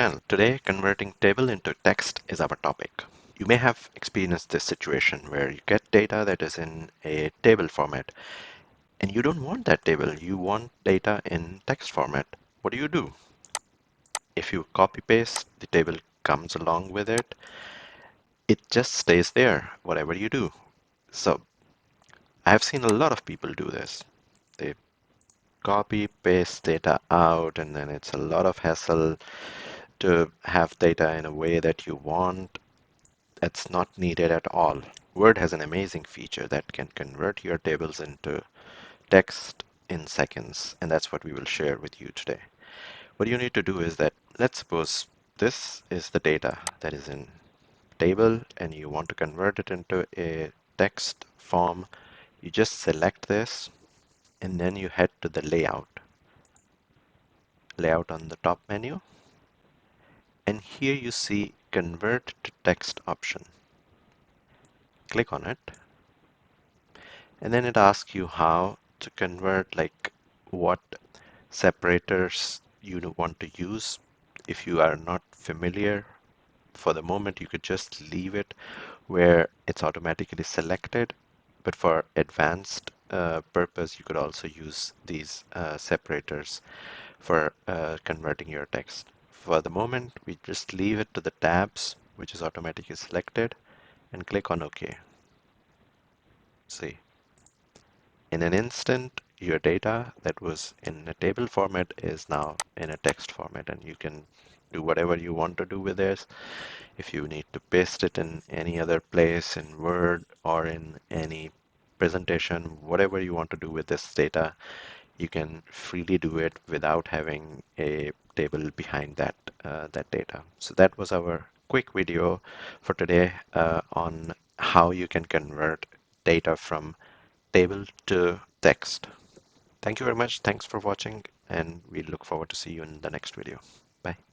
channel. Today, converting table into text is our topic. You may have experienced this situation where you get data that is in a table format and you don't want that table. You want data in text format. What do? If you copy paste, the table comes along with it. It just stays there, whatever you do. So I have seen a lot of people do this. They copy paste data out and then it's a lot of hassle to have data in a way that you want. That's not needed at all. Word has an amazing feature that can convert your tables into text in seconds, and that's what we will share with you today. What you need to do is that, let's suppose this is the data that is in table and you want to convert it into a text form. You just select this and then you head to the layout on the top menu, and here you see convert to text option. Click on it and then it asks you how to convert, like what separators you want to use. If you are not familiar, for the moment you could just leave it where it's automatically selected, but for advanced purpose you could also use these separators for converting your text. For the moment we just leave it to the tabs which is automatically selected and click on OK. See, in an instant, your data that was in a table format is now in a text format, and you can do whatever you want to do with this. If you need to paste it in any other place in Word or in any presentation, whatever you want to do with this data, you can freely do it without having a table behind that data. So that was our quick video for today on how you can convert data from table to text. Thank you very much. Thanks for watching, and we look forward to see you in the next video. Bye.